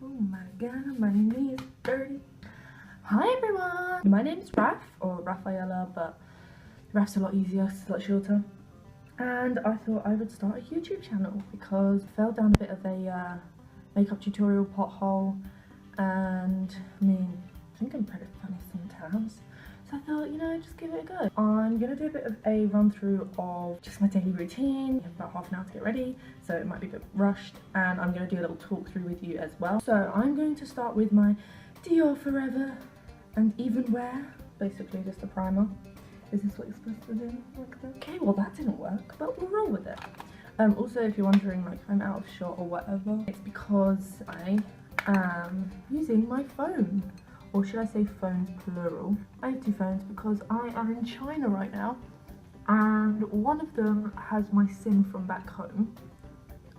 Oh my god, my knee is dirty. Hi everyone! My name is Raf, or Rafaela, but Raf's a lot easier, it's a lot shorter. And I thought I would start a YouTube channel because I fell down a bit of a makeup tutorial pothole, and I mean, I think I'm pretty funny sometimes. So I thought, you know, just give it a go. I'm gonna do a bit of a run through of just my daily routine. I have about half an hour to get ready, so it might be a bit rushed, and I'm gonna do a little talk through with you as well. So I'm going to start with my Dior Forever and Even Wear, basically just a primer. Is this what you're supposed to do? Like that? Okay, well that didn't work, but we'll roll with it. Also, if you're wondering, like, if I'm out of shot or whatever, it's because I am using my phone. Or should I say phones plural? I have two phones because I am in China right now, and one of them has my SIM from back home,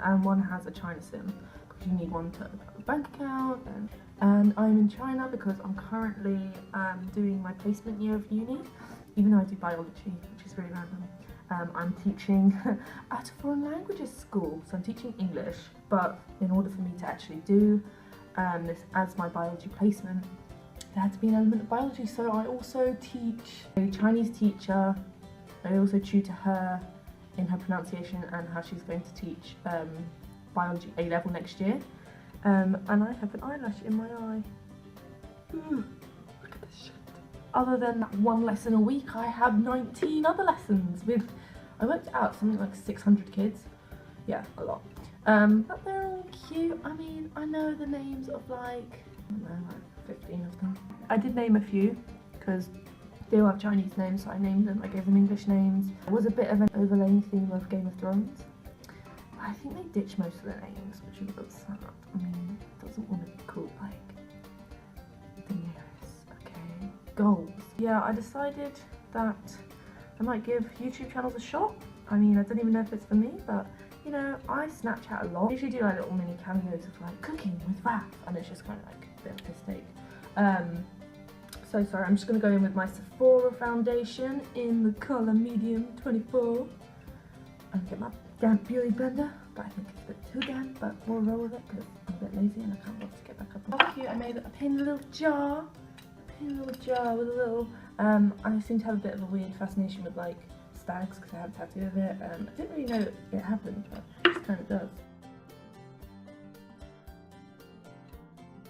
and one has a China SIM, because you need one to open up a bank account. And I'm in China because I'm currently doing my placement year of uni, even though I do biology, which is really random. I'm teaching at a foreign languages school, so I'm teaching English, but in order for me to actually do this as my biology placement, there had to be an element of biology. So I also teach a Chinese teacher. I also tutor her in her pronunciation and how she's going to teach biology A-level next year. And I have an eyelash in my eye. Ooh, look at this shit. Other than that one lesson a week, I have 19 other lessons with, I worked out something like 600 kids. Yeah, a lot. But they're all cute. I mean, I know the names of like 15 of them. I did name a few because they all have Chinese names, so I named them. I gave them English names. It was a bit of an overlaying theme of Game of Thrones. But I think they ditched most of their names, which is a bit sad. I mean, it doesn't want to be called like Daenerys, okay? Goals. Yeah, I decided that I might give YouTube channels a shot. I mean, I don't even know if it's for me, but you know, I Snapchat a lot. I usually do like little mini cameos of like cooking with Raf, and it's just kind of like a bit of piss take. So sorry, I'm just going to go in with my Sephora foundation in the colour medium 24 and get my damp beauty blender, but I think it's a bit too damp, but we'll roll with it because I'm a bit lazy and I can't bother to get back up. How cute, I made a pin little jar with a little, I seem to have a bit of a weird fascination with like stags because I have a tattoo of it. I didn't really know it happened, but it just kind of does.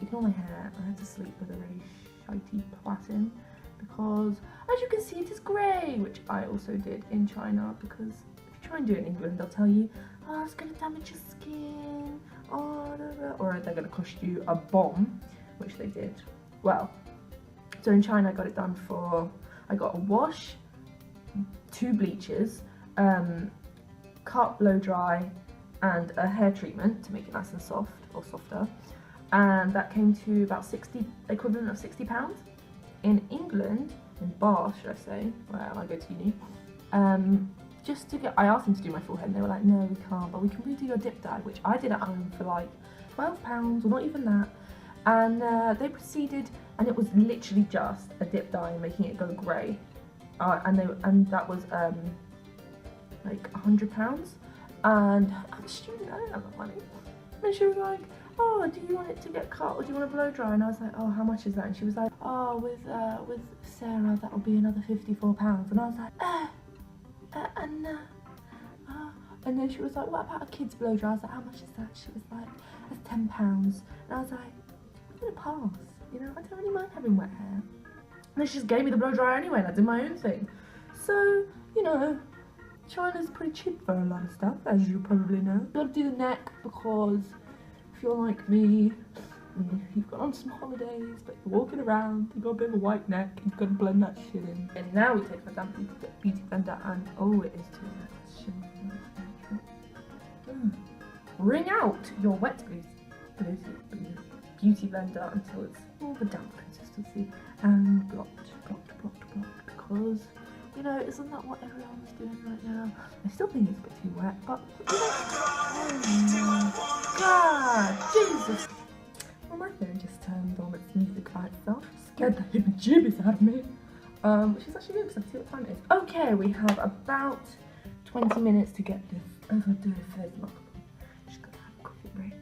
Ignore my hair, I had to sleep with a really shitey plait because, as you can see, it is grey, which I also did in China, because if you try and do it in England, they'll tell you, oh, it's going to damage your skin, or they're going to cost you a bomb, which they did. Well, so in China I got it done for, I got a wash, 2 bleaches, cut, blow dry, and a hair treatment to make it nice and soft, or softer. And that came to about equivalent of £60. In England, in Bath, should I say, where I go to uni, just to get, I asked them to do my full head, and they were like, no, we can't, but we can redo your dip dye, which I did at home for like £12, or not even that. And they proceeded, and it was literally just a dip dye, making it go grey. And that was like £100. And I'm a student, I don't have that money. And she was like, oh, do you want it to get cut or do you want to blow dry? And I was like, oh, how much is that? And she was like, oh, with Sarah, that'll be another £54. And I was like, and then she was like, what about a kid's blow dry? I was like, how much is that? She was like, that's £10. And I was like, I'm gonna pass, you know, I don't really mind having wet hair. And then she just gave me the blow dryer anyway, and I did my own thing. So, you know, China's pretty cheap for a lot of stuff, as you probably know. You gotta do the neck because if you're like me, you've got on some holidays, but you're walking around, you've got a bit of a white neck, you've got to blend that shit in. And now we take my damp beauty blender, and oh, it is too much. Wring out your wet beauty blender until it's all the damp consistency, and blocked, because, you know, isn't that what everyone's doing right now? I still think it's a bit too wet, but you know, oh my god, Jesus! Well, my phone just turned on its music by itself. Scared the heebie-jeebies out of me. Which is actually good because I can see what time it is. Okay, we have about 20 minutes to get this over to the first mark. Just gonna have a coffee break.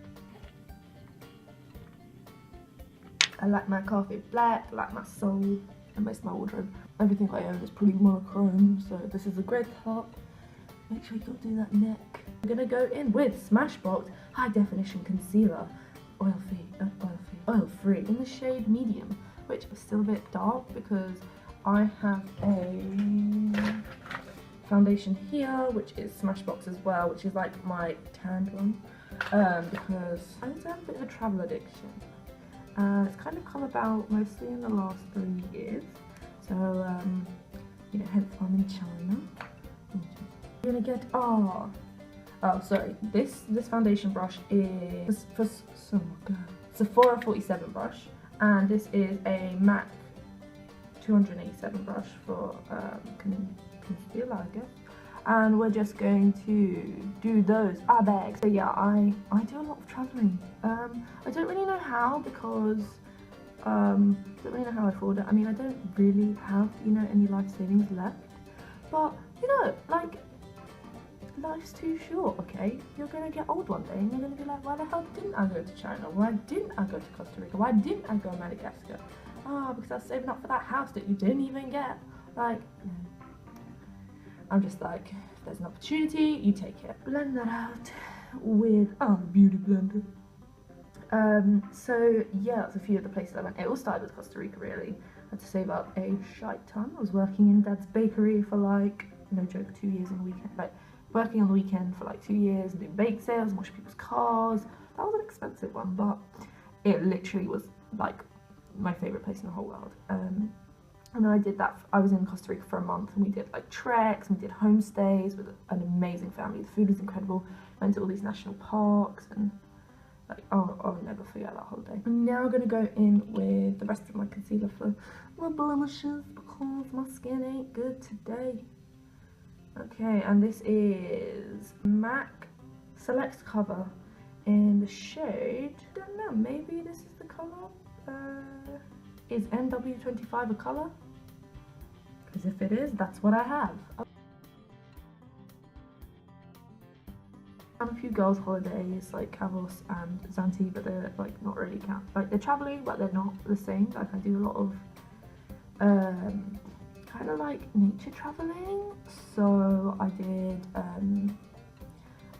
I like my coffee black, I like my soul, and most of my wardrobe. Everything I own is pretty monochrome, so this is a great top. Make sure you don't do that neck. We're gonna go in with Smashbox High Definition Concealer, oil free in the shade medium, which is still a bit dark because I have a foundation here, which is Smashbox as well, which is like my tanned one, because I also have a bit of a travel addiction. It's kind of come about mostly in the last 3 years, so you know, hence I'm in China. I'm gonna get sorry, this foundation brush is for Sephora 47 brush, and this is a MAC 287 brush for concealer, I guess. And we're just going to do those bags. So yeah, I do a lot of traveling. I don't really know how, because don't really know how I afford it. I mean, I don't really have, you know, any life savings left, but you know, like, life's too short, okay? You're gonna get old one day and you're gonna be like, why the hell didn't I go to China? Why didn't I go to Costa Rica? Why didn't I go to Madagascar? Because I was saving up for that house that you didn't even get. Like, I'm just like, if there's an opportunity, you take it. Blend that out with beauty blender. So yeah, that's a few of the places I went. It all started with Costa Rica, really. I had to save up a shite ton. I was working in Dad's bakery for like, no joke, 2 years on the weekend. Like, working on the weekend for like 2 years and doing bake sales and washing people's cars. That was an expensive one, but it literally was like my favourite place in the whole world. And I did that. I was in Costa Rica for a month, and we did like treks, and we did homestays with an amazing family. The food was incredible. Went to all these national parks, and like, I'll never forget that holiday. I'm now gonna go in with the rest of my concealer for my blemishes because my skin ain't good today. Okay, and this is MAC Select Cover in the shade, I don't know, maybe this is the colour. Is NW25 a colour? Because if it is, that's what I have. On a few girls' holidays like Kavos and Zante, but they're like not really like they're travelling, but they're not the same. Like I do a lot of kind of like nature travelling. So I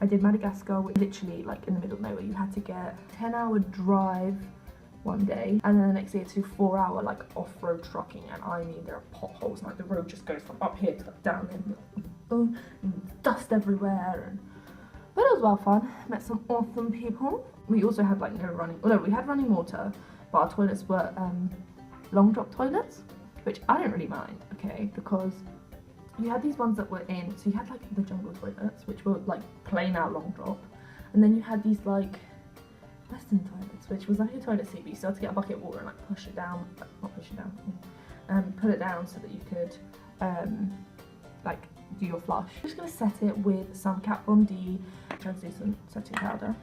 did Madagascar, which literally like in the middle of nowhere. You had to get a 10-hour drive one day, and then the next day it's a 4-hour like off-road trucking, and I mean there are potholes, and like the road just goes from up here to like down and dust everywhere, but it was well fun. Met some awesome people. We also had like we had running water, but our toilets were long drop toilets, which I don't really mind, okay, because you had these ones that were in, so you had like the jungle toilets, which were like plain out long drop, and then you had these like Western toilets, which was like a toilet seat, but you still had to get a bucket of water and like push it down, not push it down, put it down so that you could like do your flush. I'm just gonna set it with some Kat Von D translucent setting powder.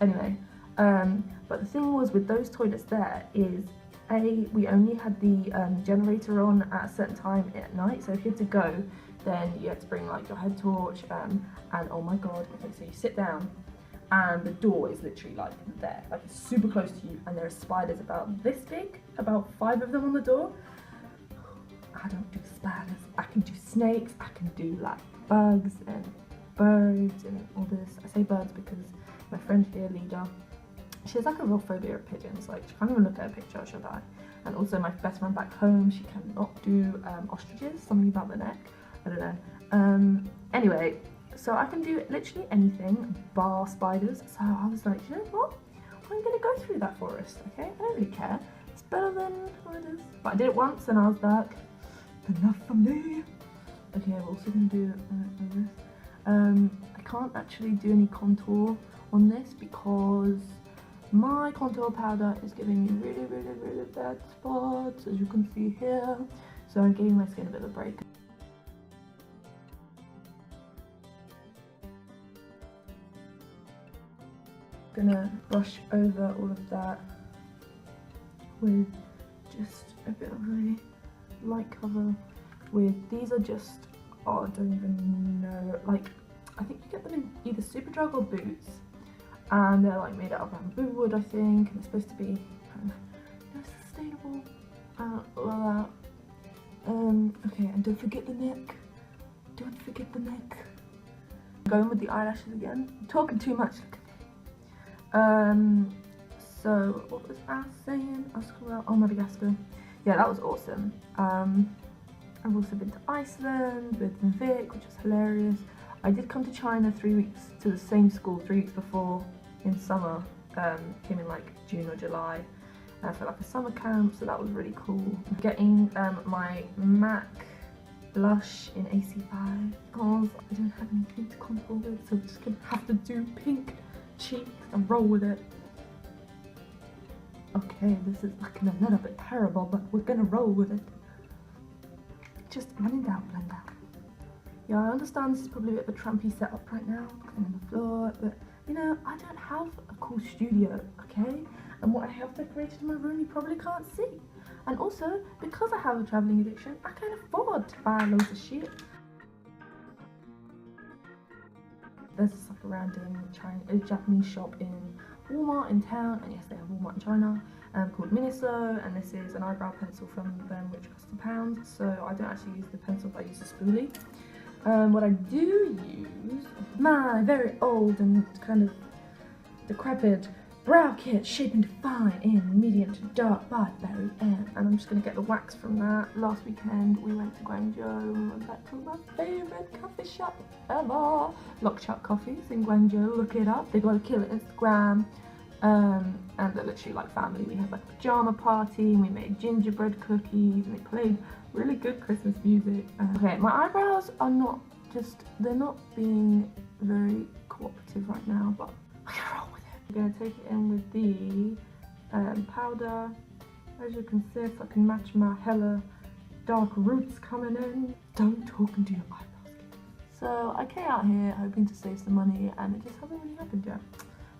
Anyway, but the thing was with those toilets there is, we only had the generator on at a certain time at night, so if you had to go, then you had to bring like your head torch, and oh my god, okay, so you sit down, and the door is literally like there, like it's super close to you, and there are spiders about this big, about 5 of them on the door. I don't do spiders, I can do snakes, I can do like bugs and birds and all this. I say birds because my friend here, Lida, she has like a real phobia of pigeons, like she can't even look at a picture, she'll die. And also my best friend back home, she cannot do ostriches, something about the neck, I don't know. Anyway, so I can do literally anything bar spiders, so I was like, you know what, I'm gonna go through that forest, okay, I don't really care, it's better than spiders. But I did it once and I was like, enough for me. Okay, we're also gonna do this. I can't actually do any contour on this because my contour powder is giving me really, really, really bad spots, as you can see here. So I'm giving my skin a bit of a break. Gonna brush over all of that with just a bit of a light cover with, these are just, I don't even know, like I think you get them in either Superdrug or Boots, and they're like made out of bamboo wood, I think, and they're supposed to be kind of Like that. Okay, and don't forget the neck. Don't forget the neck. Going with the eyelashes again. I'm talking too much. So what was I saying? I was talking about Madagascar. Yeah, that was awesome. I've also been to Iceland with Vic, which was hilarious. I did come to China 3 weeks to the same school 3 weeks before in summer. Came in like June or July for like a summer camp, so that was really cool. Getting my MAC blush in AC5 because I don't have anything to contour with, so we're just gonna have to do pink cheeks and roll with it. Okay, this is looking a little bit terrible, but we're gonna roll with it. Just blend out, blend out. Yeah, I understand this is probably a bit of a trampy setup right now, I'm on the floor, but you know, I don't have a cool studio, okay? And what I have decorated in my room you probably can't see. And also, because I have a travelling addiction, I can't afford to buy loads of shit. There's just like a random Japanese shop in Walmart in town, and yes, they have Walmart in China, called Miniso, and this is an eyebrow pencil from them which costs £1, so I don't actually use the pencil, but I use the spoolie. What I do use, my very old and kind of decrepit brow kit, Shape and Define in medium to dark by Barry M. And I'm just going to get the wax from that. Last weekend we went to Guangzhou and went back to my favourite coffee shop ever, Lokchak Coffees in Guangzhou. Look it up, they got a killer Instagram. And they're literally like family. We had like a pyjama party and we made gingerbread cookies and they played really good Christmas music. Okay, my eyebrows are not they're not being very cooperative right now, but I can roll with it. I'm going to take it in with the powder. As you can see, if I can match my hella dark roots coming in. Don't talk into your eyebrows. So I came out here hoping to save some money and it just hasn't really happened yet.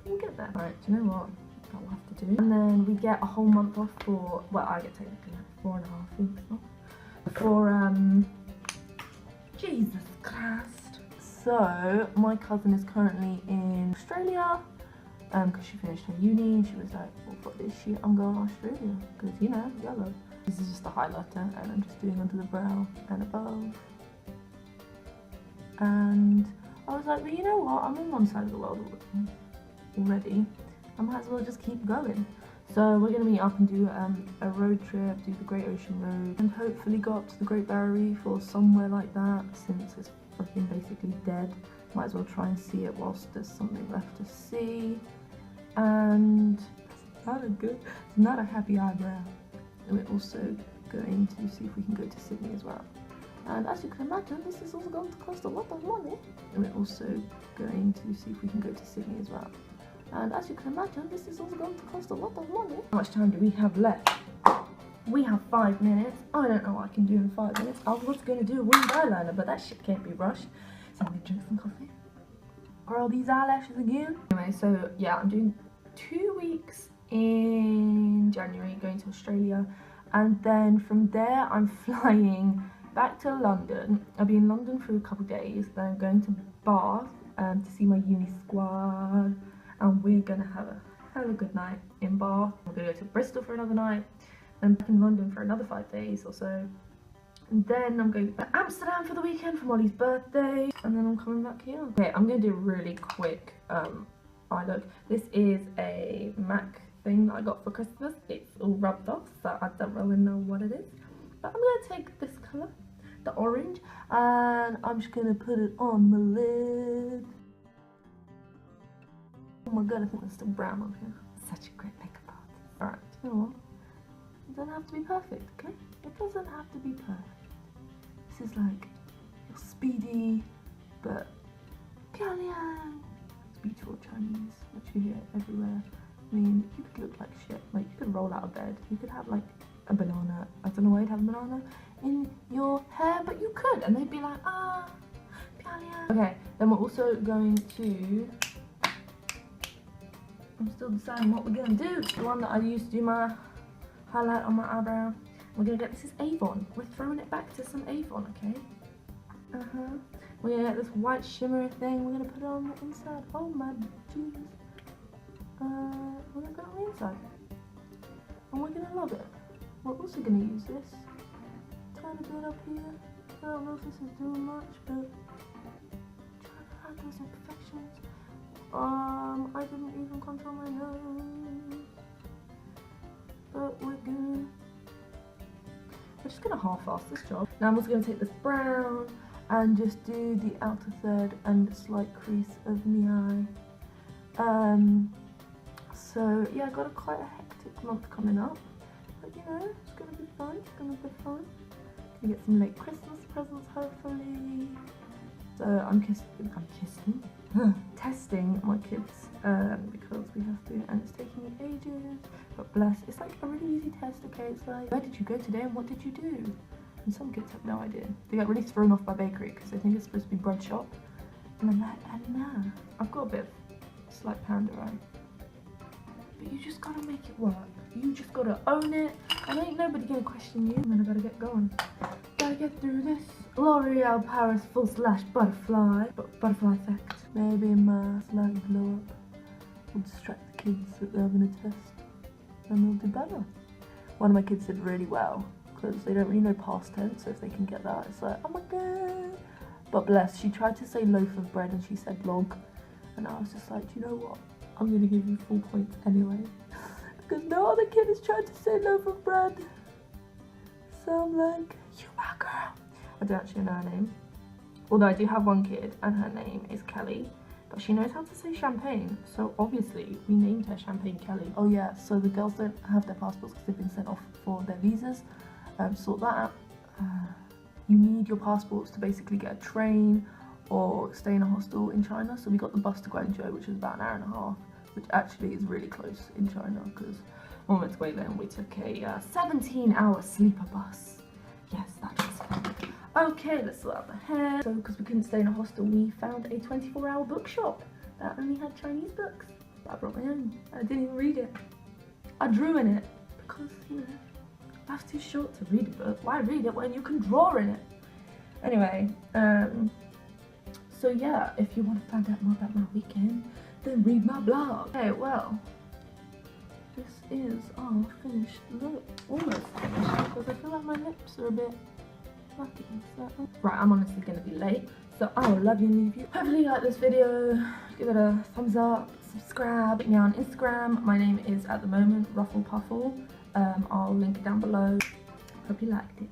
We'll get there. Right, do you know what? I'll have to do. And then we get a whole month off for, well, I get technically like 4.5 weeks off. For, Jesus Christ. So, my cousin is currently in Australia, because she finished her uni, and she was like, well, for this year, I'm going to Australia, because, you know, yellow. This is just a highlighter, and I'm just doing under the brow and above. And I was like, well, you know what? I'm on one side of the world already. I might as well just keep going. So we're going to meet up and do a road trip, do the Great Ocean Road, and hopefully go up to the Great Barrier Reef or somewhere like that, since it's fucking basically dead. Might as well try and see it whilst there's something left to see. And it's not a happy eyebrow. And we're also going to see if we can go to Sydney as well. And as you can imagine, this is also going to cost a lot of money. And we're also going to see if we can go to Sydney as well. And as you can imagine, this is also going to cost a lot of money. How much time do we have left? We have 5 minutes. I don't know what I can do in 5 minutes. I was going to do a winged eyeliner, but that shit can't be rushed. So I'm going to drink some coffee. Curl these eyelashes again. Anyway, so yeah, I'm doing 2 weeks in January, going to Australia. And then from there, I'm flying back to London. I'll be in London for a couple of days. Then I'm going to Bath to see my uni squad. And we're gonna have a hella good night in Bath. We're gonna go to Bristol for another night, and back in London for another 5 days or so. And then I'm going to Amsterdam for the weekend for Molly's birthday, and then I'm coming back here. Okay, I'm gonna do a really quick eye look. This is a MAC thing that I got for Christmas. It's all rubbed off, so I don't really know what it is. But I'm gonna take this colour, the orange, and I'm just gonna put it on my lid. Oh my god, I think there's still brown on here. Such a great makeup artist. Alright, you know what? It doesn't have to be perfect, okay? It doesn't have to be perfect. This is like your speedy, but Pyongyang. It's beautiful Chinese, which you hear everywhere. I mean, you could look like shit. Like, you could roll out of bed. You could have like a banana. I don't know why you'd have a banana in your hair, but you could. And they'd be like, ah, Pyongyang. Okay, then we're also going to... I'm still deciding what we're going to do. The one that I used to do my highlight on my eyebrow. We're going to get, this is Avon. We're throwing it back to some Avon, okay? We're going to get this white shimmery thing. We're going to put it on the inside. Oh my jeez. We're going to put it on the inside. And we're going to love it. we're also going to use this. Trying to do it up here. I don't know if this is doing much, but trying to hide those imperfections. I didn't even contour my nose, but we're good. We're just gonna half-ass this job. Now I'm also gonna take this brown and just do the outer third and a slight crease of my eye. So yeah, I've got quite a hectic month coming up, but you know, it's gonna be fun. It's gonna be fun. Gonna get some late Christmas presents hopefully. So I'm testing my kids because we have to, and it's taking me ages. But bless, it's like a really easy test. Okay, it's like, where did you go today and what did you do? And some kids have no idea. They get really thrown off by bakery because they think it's supposed to be bread shop. And I'm like, nah. I've got a bit of slight panda eye. But you just gotta make it work. You just gotta own it. And ain't nobody gonna question you. And then I gotta get going. Gotta get through this. L'Oreal Paris Full Slash Butterfly. Butterfly effect. Maybe my slight glow up will distract the kids that they're having a test. And they'll do better. One of my kids did really well because they don't really know past tense, so if they can get that, it's like, oh my god. But bless, she tried to say loaf of bread and she said log, and I was just like, do you know what? I'm gonna give you full points anyway because no other kid is trying to say loaf of bread. So I'm like, you my girl. I don't actually know her name, although I do have one kid and her name is Kelly. But she knows how to say champagne, so obviously we named her Champagne Kelly. Oh yeah, so the girls don't have their passports because they've been sent off for their visas. Sort that out. You need your passports to basically get a train or stay in a hostel in China. So we got the bus to Guangzhou, which is about an hour and a half, which actually is really close in China because on its way there we took a 17-hour sleeper bus. Yes, that was fun. Okay, let's sort out the hair. So, because we couldn't stay in a hostel, we found a 24-hour bookshop that only had Chinese books. But I brought my own. I didn't even read it. I drew in it because, you know, life's too short to read a book. Why read it when you can draw in it? Anyway, so yeah, if you want to find out more about my weekend, then read my blog. Okay, well, this is our finished look. Almost finished because I feel like my lips are a bit lucky. So, right, I'm honestly going to be late, so I will love you and leave you. Hopefully you like this video, give it a thumbs up, subscribe, hit me on Instagram. My name is at the moment Ruffle Puffle. I'll link it down below. Hope you liked it.